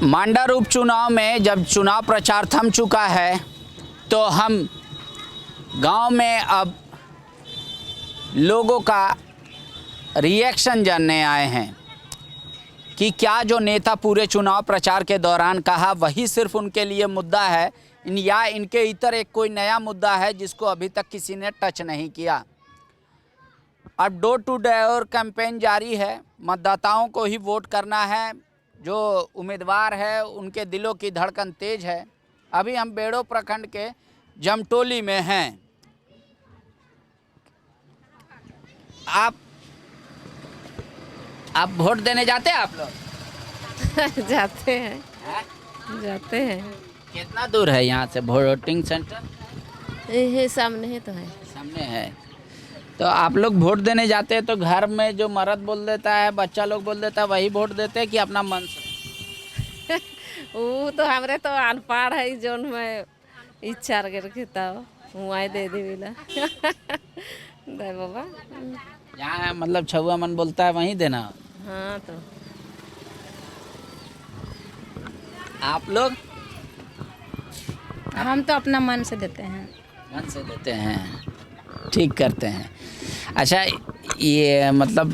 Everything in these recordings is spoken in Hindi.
मांडर उपचुनाव में जब चुनाव प्रचार थम चुका है तो हम गांव में अब लोगों का रिएक्शन जानने आए हैं कि क्या जो नेता पूरे चुनाव प्रचार के दौरान कहा वही सिर्फ उनके लिए मुद्दा है या इनके इतर एक कोई नया मुद्दा है जिसको अभी तक किसी ने टच नहीं किया। अब डोर टू डोर कैंपेन जारी है, मतदाताओं को ही वोट करना है। जो उम्मीदवार है उनके दिलों की धड़कन तेज है। अभी हम बेड़ो प्रखंड के जमटोली में हैं। आप वोट देने जाते हैं आप लोग? जाते हैं हैं? जाते हैं। कितना दूर है यहाँ से वोटिंग सेंटर? ये सामने है तो है। सामने है। तो आप लोग वोट देने जाते हैं तो घर में जो मर्द बोल देता है, बच्चा लोग बोल देता है, वही वोट देते हैं कि अपना मन से? वो तो हमरे तो अनपढ़ है जोन में इच्छा करके तब वहीं दे देविला दे बाबा। यहाँ मतलब छुआ मन बोलता है वहीं देना। हाँ तो आप लोग? हम तो अपना मन से देते हैं। मन से देते हैं, ठीक करते हैं। अच्छा, ये मतलब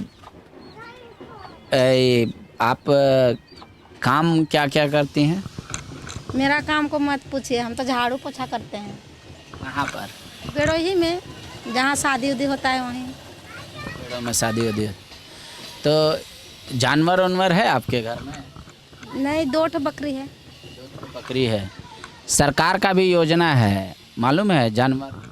आप काम क्या क्या करती हैं? मेरा काम को मत पूछिए, हम तो झाड़ू पोछा करते हैं। कहाँ पर? बेड़ोही में, जहाँ शादी उदी होता है वहीं। पेड़ों में शादी होती है तो जानवर वानवर है आपके घर में? नहीं, 2 बकरी है। 2 बकरी है। सरकार का भी योजना है, मालूम है जानवर?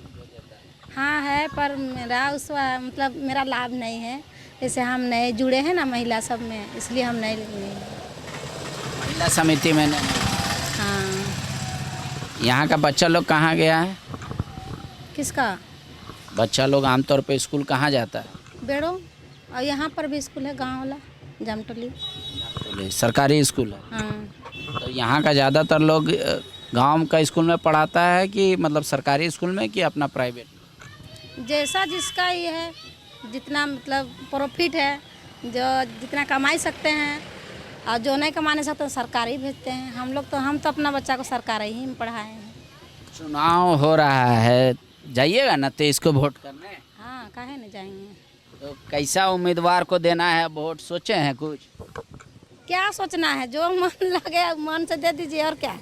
हाँ है, पर मेरा मतलब मेरा लाभ नहीं है। जैसे हम नए जुड़े हैं ना महिला सब में, इसलिए हम नहीं लिए। महिला समिति में नहीं। हाँ। यहाँ का बच्चा लोग कहाँ गया है? किसका? बच्चा लोग आमतौर पे स्कूल कहाँ जाता है? बेड़ो, और यहाँ पर भी स्कूल है, गांव वाला जमटोली। सरकारी स्कूल है। हाँ। तो यहाँ का ज़्यादातर लोग गांव का स्कूल में पढ़ाता है कि मतलब सरकारी स्कूल में कि अपना प्राइवेट? जैसा जिसका ये है, जितना मतलब प्रॉफिट है, जो जितना कमाई सकते हैं, और जो नहीं कमाने सकते सरकारी भेजते हैं। हम तो अपना बच्चा को सरकारी ही में पढ़ाए हैं। चुनाव हो रहा है, जाइएगा ना 23 को वोट करने? हाँ, काहे नहीं जाएंगे। तो कैसा उम्मीदवार को देना है वोट, सोचे हैं कुछ? क्या सोचना है, जो मन लगे मन से दे दीजिए, और क्या।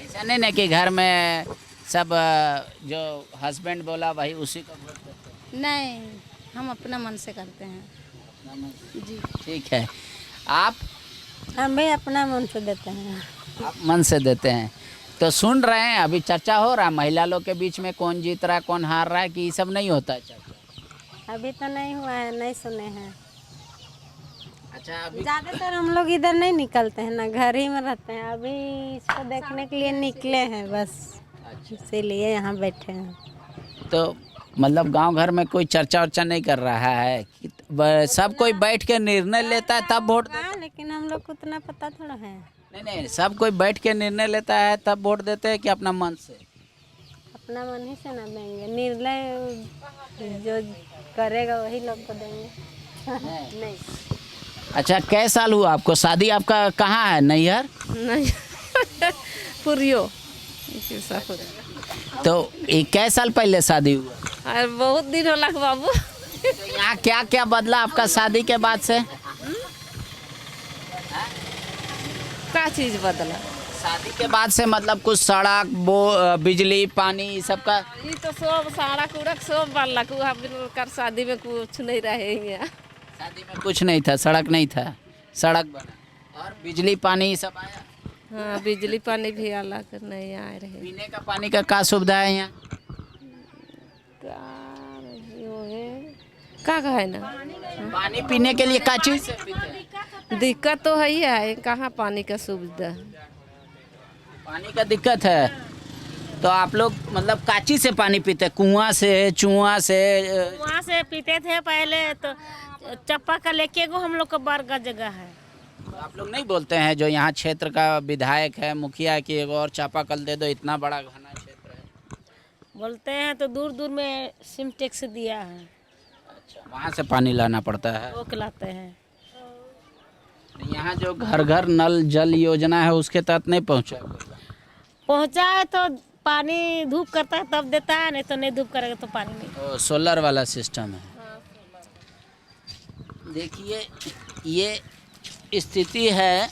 ऐसा नहीं ना कि घर में सब जो हस्बैंड बोला वही उसी को वोट देते हैं? नहीं, हम अपना मन से करते हैं। अपना मन से। जी। ठीक है। आप? हम भी अपना मन से देते हैं। आप मन से देते हैं। तो सुन रहे हैं अभी चर्चा हो रहा है महिला लोग के बीच में, कौन जीत रहा है कौन हार रहा है, कि ये सब नहीं होता है चर्चा? अभी तो नहीं हुआ है, नहीं सुने हैं। अच्छा, अभी ज़्यादातर हम लोग इधर नहीं निकलते हैं ना, घर ही में रहते हैं। अभी इसको देखने के लिए निकले हैं बस, इसीलिए यहाँ बैठे हैं। तो मतलब गांव घर में कोई चर्चा वर्चा नहीं कर रहा है कि सब कोई बैठ के निर्णय लेता है तब वोट देता है? लेकिन हम लोग को उतना पता थोड़ा है। नहीं, सब कोई बैठ के निर्णय लेता है तब वोट देते हैं कि अपना मन से? अपना मन ही से ना देंगे, निर्णय जो करेगा वही लोग को देंगे। नहीं। अच्छा, कै साल हुआ आपको शादी? आपका कहाँ है, नैहर? नहीं पुरियो। तो ये कै साल पहले शादी हुआ? अरे बहुत दिन होला बाबू। तो यहाँ क्या क्या बदला आपका शादी के बाद से? का चीज बदला? शादी के बाद से मतलब कुछ सड़क, बिजली, पानी, ये सब का? ये तो सब सड़क उड़क सब बनला, कर शादी में कुछ नहीं रहे यहाँ। शादी में कुछ नहीं था, सड़क नहीं था, सड़क बना। और बिजली पानी ये सब आया? हाँ, बिजली पानी भी अलग नहीं आ रहे। पीने का पानी का क्या सुविधा है यहाँ? का है ना, पानी पीने के लिए क्या चीज से पीते हैं? दिक्कत तो है ही है, कहाँ पानी का सुविधा। पानी का दिक्कत है तो आप लोग मतलब काची से पानी पीते हैं? कुआं से, चुआ से? वहाँ से पीते थे पहले, तो चप्पा का लेके गो हम लोग का बरगा जगह है। तो आप लोग नहीं बोलते हैं जो यहाँ क्षेत्र का विधायक है, मुखिया है, कि एक और चापाकल दे दो, इतना बड़ा घना क्षेत्र है? बोलते हैं तो दूर दूर में सिमटेक्स दिया है। अच्छा, वहाँ से पानी लाना पड़ता है? वो खिलाते हैं। यहाँ जो घर घर नल जल योजना है उसके तहत नहीं पहुँचा? पहुँचा है तो पानी धूप करता है तब देता है, नहीं तो नहीं धूप करेगा तो पानी नहीं। सोलर वाला सिस्टम है। देखिए ये स्थिति है,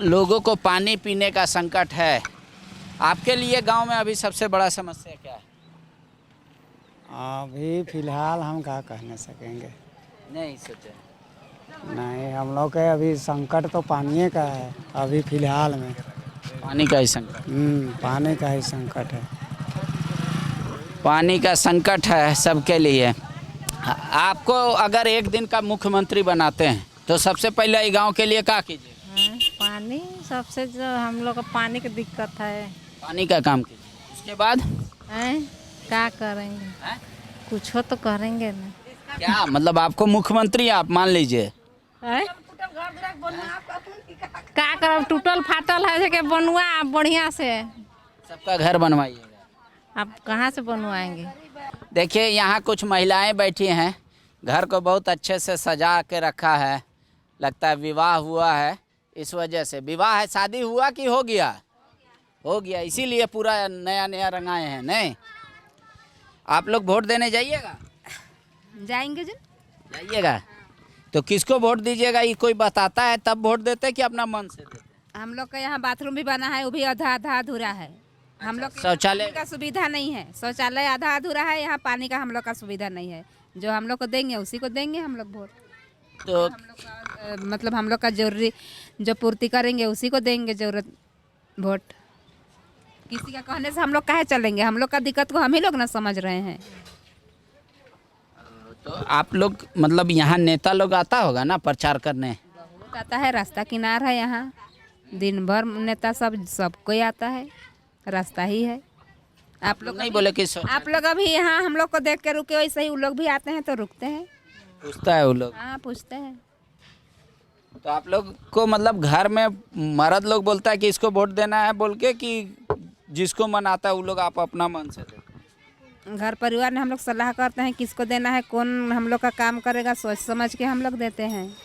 लोगों को पानी पीने का संकट है। आपके लिए गांव में अभी सबसे बड़ा समस्या क्या है? अभी फिलहाल हम क्या कहने सकेंगे। नहीं सोचे। नहीं, हम लोग के अभी संकट तो पानी का है अभी फिलहाल में। पानी का ही संकट? पानी का ही संकट है। पानी का संकट है सबके लिए। आपको अगर एक दिन का मुख्यमंत्री बनाते हैं तो सबसे पहले ये गांव के लिए क्या कीजिए? पानी सबसे जो हम लोग को पानी की दिक्कत है। पानी का काम कीजिए। उसके बाद क्या करेंगे? कुछ हो तो करेंगे ना। क्या मतलब आपको मुख्यमंत्री आप मान लीजिए? क्या करब, टूटल फाटल है कि बनवा बढ़िया से। सबका घर बनवाइएगा। आप कहाँ से बनवाएंगे? देखिए यहाँ कुछ महिलाएं बैठी हैं, घर को बहुत अच्छे से सजा के रखा है, लगता है विवाह हुआ है। इस वजह से विवाह है, शादी हुआ कि हो गया? हो गया, इसीलिए पूरा नया नया रंगाए हैं। नहीं, आप लोग वोट देने जाइएगा? जाएंगे जो। जाइएगा तो किसको वोट दीजिएगा, ये कोई बताता है तब वोट देते कि अपना मन से देते? हम लोग का यहाँ बाथरूम भी बना है, वो भी आधा आधा अधूरा है। हम लोग शौचालय का सुविधा नहीं है, शौचालय आधा अधूरा है। यहाँ पानी का हम लोग का सुविधा नहीं है। जो हम लोग को देंगे उसी को देंगे हम लोग वोट। तो मतलब हम लोग का जरूरी जो पूर्ति करेंगे उसी को देंगे जरूरत वोट। किसी का कहने से हम लोग काहे चलेंगे? हम लोग का दिक्कत को हम ही लोग ना समझ रहे हैं। तो आप लोग मतलब यहाँ नेता लोग आता होगा ना प्रचार करने? बहुत आता है, रास्ता किनार है यहाँ, दिन भर नेता सब कोई आता है, रास्ता ही है। आप लोग नहीं बोले कि आप लोग अभी यहाँ हम लोग को देख के रुके, वैसे ही वो लोग भी आते हैं तो रुकते हैं, पूछता है वो लोग? हाँ पूछते हैं। तो आप लोग को मतलब घर में मर्द लोग बोलता है कि इसको वोट देना है बोल के, कि जिसको मन आता है वो लोग आप अपना मन से देते? घर परिवार में हम लोग सलाह करते हैं किसको देना है, कौन हम लोग का काम करेगा, सोच समझ के हम लोग देते हैं।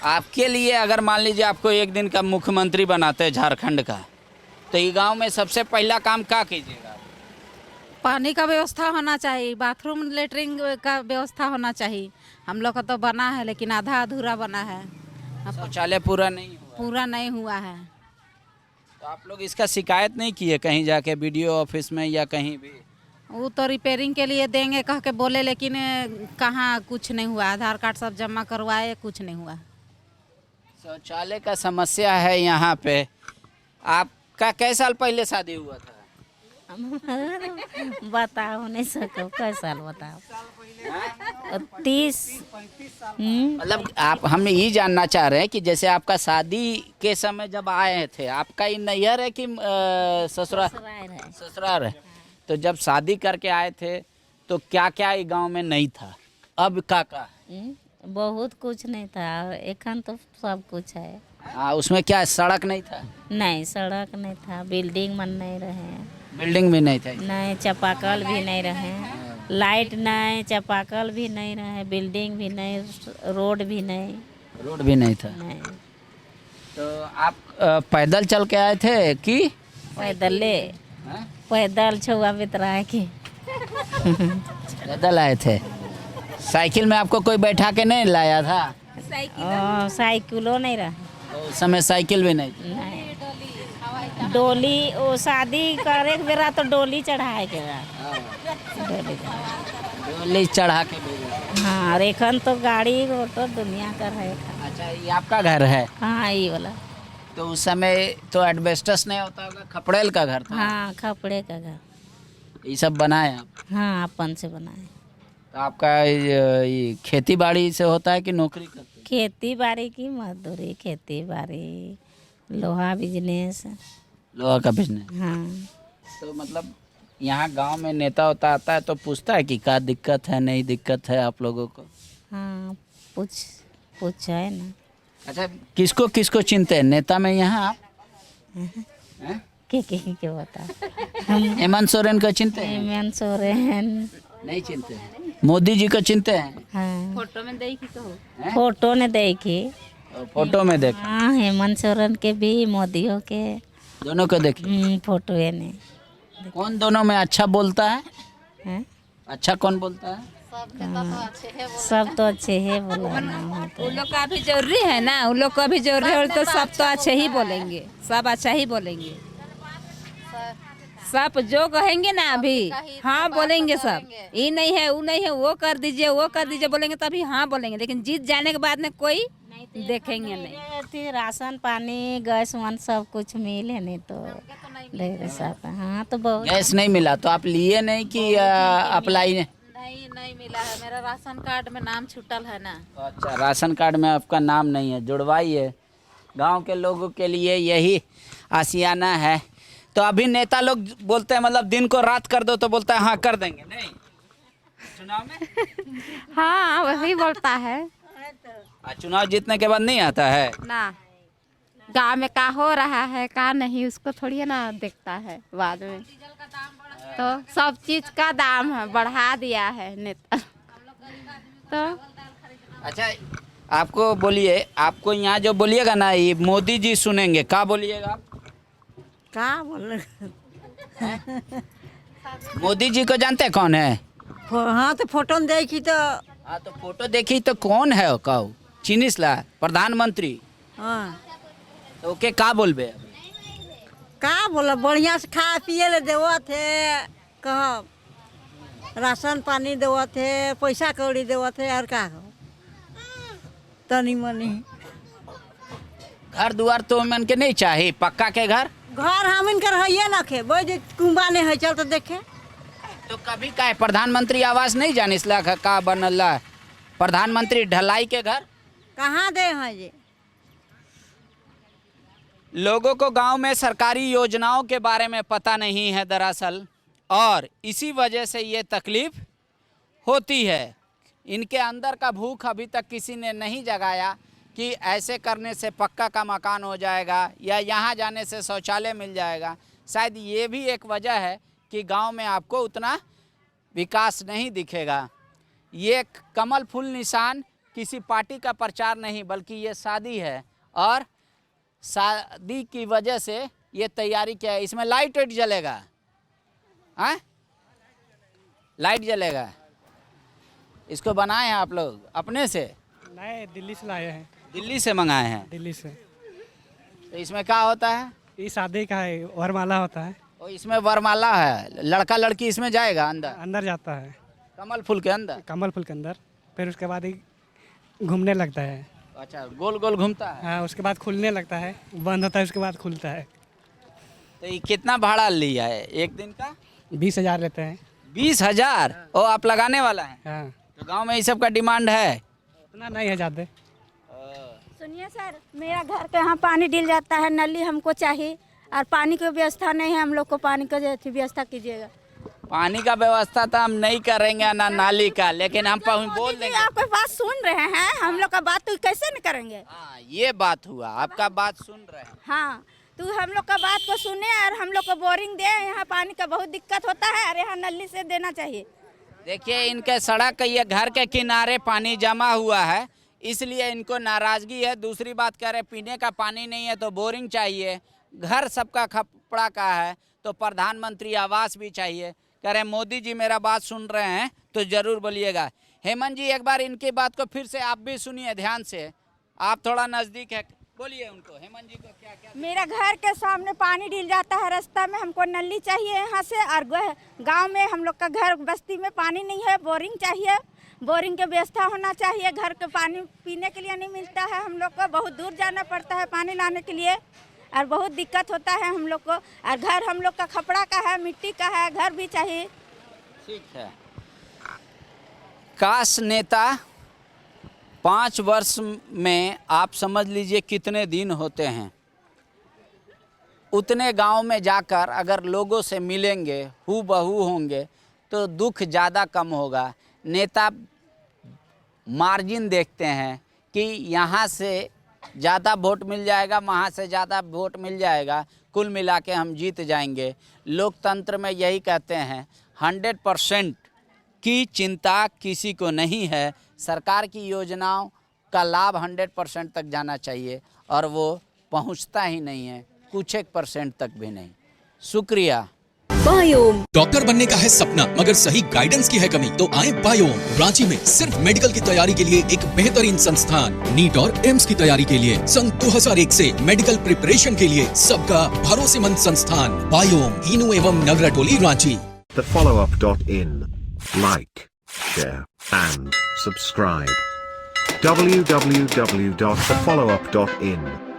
आपके लिए अगर मान लीजिए आपको एक दिन का मुख्यमंत्री बनाते हैं झारखंड का, तो ये गांव में सबसे पहला काम क्या कीजिएगा? पानी का व्यवस्था होना चाहिए, बाथरूम लेटरिन का व्यवस्था होना चाहिए। हम लोग का तो बना है लेकिन आधा अधूरा बना है, शौचालय पूरा नहीं हुआ? पूरा नहीं हुआ है। तो आप लोग इसका शिकायत नहीं किए कहीं जाके, बीडीओ ऑफिस में या कहीं भी? वो तो रिपेयरिंग के लिए देंगे कह के बोले, लेकिन कहाँ कुछ नहीं हुआ। आधार कार्ड सब जमा करवाए, कुछ नहीं हुआ। शौचालय का समस्या है यहाँ पे। आपका कई साल पहले शादी हुआ था? बताओ नहीं सको, कैसा साल बताओ? 30। मतलब आप हम ये जानना चाह रहे हैं कि जैसे आपका शादी के समय जब आए थे, आपका ये नैहर है कि ससुराल है? तो जब शादी करके आए थे तो क्या क्या ये गांव में नहीं था? अब का बहुत कुछ नहीं था, एखन तो सब कुछ है। हाँ, उसमें क्या सड़क नहीं था? नहीं, सड़क नहीं था, बिल्डिंग मन नहीं रहे, बिल्डिंग भी नहीं था? नहीं, चापाकल भी नहीं रहे, लाइट नहीं, चापाकल भी नहीं रहे, बिल्डिंग भी नहीं, रोड भी नहीं। रोड भी नहीं था? नहीं। तो आप पैदल चल के आए थे कि पैदल छुआ बितरा के? पैदल आए थे? साइकिल में आपको कोई बैठा के नहीं लाया था? साइकिलो नहीं रहा उस समय, साइकिल भी नहीं थी? नहीं। डोली, वो शादी करे के बेरा तो डोली चढ़ाए के डोली चढ़ा के भेजा। हाँ, और एखन तो गाड़ी ऑटो दुनिया का है। अच्छा, ये आपका घर है? हाँ, ये वाला। तो उस समय तो एडवेस्टस नहीं होता होगा, खपड़ेल का घर था? हाँ, खपड़े का घर। ये सब बनाए आप? हाँ, अपन से बनाए। तो आपका ये खेती बाड़ी से होता है कि नौकरी करते? खेती बाड़ी की मजदूरी, खेती बाड़ी, लोहा बिजनेस। लोहा का बिजनेस? हाँ। तो मतलब यहाँ गांव में नेता होता आता है तो पूछता है कि क्या दिक्कत है, नहीं दिक्कत है आप लोगों को? हाँ, पूछ है ना। अच्छा, किसको किसको चिनते हैं नेता में यहाँ आप? के बता? हेमंत सोरेन को चिनते हैं? हेमंत सोरेन नहीं चिनते हैं। मोदी जी को चिनते हैं? हाँ, फोटो में देखी तो फोटो ने देखी। फोटो में देख, हाँ हेमंत सोरेन के भी, मोदियों के दोनों को देखिए। फोटो है ने। कौन दोनों में अच्छा बोलता है? हैं? अच्छा कौन बोलता है? सब तो अच्छे है बोला ना हो तो। उन लोग का भी जरूरी है ना, उन लोग का भी जरूरी है तो सब तो अच्छे ही बोलेंगे, सब अच्छा ही बोलेंगे। सब जो कहेंगे ना अभी हाँ बोलेंगे सब, ये नहीं है वो नहीं है, वो कर दीजिए बोलेंगे तभी हाँ बोलेंगे, लेकिन जीत जाने के बाद में कोई देखेंगे नहीं। ये थी राशन पानी गैस वन सब कुछ मिले नहीं तो ढेर सारा। हाँ तो बहुत गैस नहीं मिला तो आप लिए नहीं कि अप्लाई ने? नहीं मिला है, मेरा राशन कार्ड में नाम छूटल है ना। अच्छा, राशन कार्ड में आपका नाम नहीं है, जुड़वाइए। गांव के लोगों के लिए यही आशियाना है। तो अभी नेता लोग बोलते हैं मतलब दिन को रात कर दो तो बोलता है हाँ कर देंगे, नहीं चुनाव में? हाँ वही बोलता है चुनाव जीतने के बाद नहीं आता है ना, गाँव में का हो रहा है का नहीं उसको थोड़ी है ना देखता है बाद में। तो सब चीज का दाम है बढ़ा दिया है नेता तो। अच्छा आपको बोलिए, आपको यहाँ जो बोलिएगा ना ये मोदी जी सुनेंगे, क्या बोलिएगा आप? का बोल मोदी जी को जानते हैं कौन है? हाँ तो फोटो में देखी तो हाँ तो फोटो देखी तो कौन है कहो चिनिस ला प्रधानमंत्री, हाँ तो ओके का बोलबे? का बोला बढ़िया से खा पिए ले देवत थे, कह राशन पानी देवत थे, पैसा कौड़ी देवत थे, और का तनी मनी घर दुआर तो मन के नहीं चाहिए, पक्का के घर घर हम इनकर है ना खे बोझ कुंबा ने है, चल तो देखे। तो कभी का है प्रधानमंत्री आवास नहीं जानिस ला का बनल ला प्रधानमंत्री ढलाई के घर? कहाँ दे हैं जी? लोगों को गांव में सरकारी योजनाओं के बारे में पता नहीं है दरअसल, और इसी वजह से ये तकलीफ होती है। इनके अंदर का भूख अभी तक किसी ने नहीं जगाया कि ऐसे करने से पक्का का मकान हो जाएगा या यहाँ जाने से शौचालय मिल जाएगा। शायद ये भी एक वजह है कि गांव में आपको उतना विकास नहीं दिखेगा। ये कमल फूल निशान किसी पार्टी का प्रचार नहीं बल्कि ये शादी है, और शादी की वजह से ये तैयारी किया है। इसमें लाइट वाइट जलेगा, हाँ लाइट जलेगा। इसको बनाए हैं आप लोग अपने से? नए दिल्ली से लाए हैं। दिल्ली से मंगाए हैं? दिल्ली से। तो इसमें क्या होता है? ये शादी का है, वरमाला होता है। और इसमें वरमाला है, लड़का लड़की इसमें जाएगा अंदर? अंदर जाता है कमल फूल के अंदर? कमल फूल के अंदर, फिर उसके बाद ही घूमने लगता है। अच्छा, गोल गोल घूमता है? हाँ, उसके बाद खुलने लगता है, बंद होता है, उसके बाद खुलता है। तो ये कितना भाड़ा लिया है एक दिन का? 20,000 लेते हैं। 20,000? ओ आप लगाने वाला है? हाँ, तो गांव में ये सब का डिमांड है? उतना नहीं है ज़्यादा। सुनिए सर, मेरा घर के यहाँ पानी डल जाता है, नली हमको चाहिए, और पानी की व्यवस्था नहीं है, हम लोग को पानी का व्यवस्था कीजिएगा। पानी का व्यवस्था तो हम नहीं करेंगे ना नाली का, लेकिन हम बोल देंगे। आपकी बात सुन रहे हैं, हम लोग का बात तो कैसे न करेंगे? हाँ ये बात हुआ, आपका बात सुन रहे हैं। हाँ तो हम लोग का बात को सुने और हम लोग को बोरिंग दे, यहाँ पानी का बहुत दिक्कत होता है, और यहाँ नली से देना चाहिए। देखिए इनके सड़क ये घर के किनारे पानी जमा हुआ है, इसलिए इनको नाराजगी है। दूसरी बात कह रहे पीने का पानी नहीं है तो बोरिंग चाहिए, घर सबका खपड़ा का है तो प्रधानमंत्री आवास भी चाहिए। कह रहे मोदी जी मेरा बात सुन रहे हैं तो ज़रूर बोलिएगा। हेमंत जी एक बार इनकी बात को फिर से आप भी सुनिए ध्यान से, आप थोड़ा नज़दीक है, बोलिए उनको। हेमंत जी को क्या क्या? मेरा घर के सामने पानी डल जाता है रास्ता में, हमको नली चाहिए यहाँ से, और गांव में हम लोग का घर बस्ती में पानी नहीं है, बोरिंग चाहिए, बोरिंग की व्यवस्था होना चाहिए। घर के पानी पीने के लिए नहीं मिलता है, हम लोग को बहुत दूर जाना पड़ता है पानी लाने के लिए, और बहुत दिक्कत होता है हम लोग को। और घर हम लोग का खपड़ा का है, मिट्टी का है, घर भी चाहिए। ठीक है। काश नेता 5 वर्ष में आप समझ लीजिए कितने दिन होते हैं, उतने गांव में जाकर अगर लोगों से मिलेंगे, हूबहू होंगे तो दुख ज़्यादा कम होगा। नेता मार्जिन देखते हैं कि यहाँ से ज़्यादा वोट मिल जाएगा, वहाँ से ज़्यादा वोट मिल जाएगा, कुल मिला के हम जीत जाएंगे। लोकतंत्र में यही कहते हैं 100% की चिंता किसी को नहीं है। सरकार की योजनाओं उसका लाभ 100% तक जाना चाहिए और वो पहुंचता ही नहीं है, कुछ 1% तक भी नहीं। शुक्रिया। बायोम। डॉक्टर बनने का है सपना मगर सही गाइडेंस की है कमी, तो आए बायोम। रांची में सिर्फ मेडिकल की तैयारी के लिए एक बेहतरीन संस्थान, नीट और एम्स की तैयारी के लिए सन 2001 से मेडिकल प्रिपरेशन के लिए सबका भरोसेमंद संस्थान बायोम, इनू एवं नगराटोली, Ranchi. thefollowup.in. Like, share and subscribe. www.thefollowup.in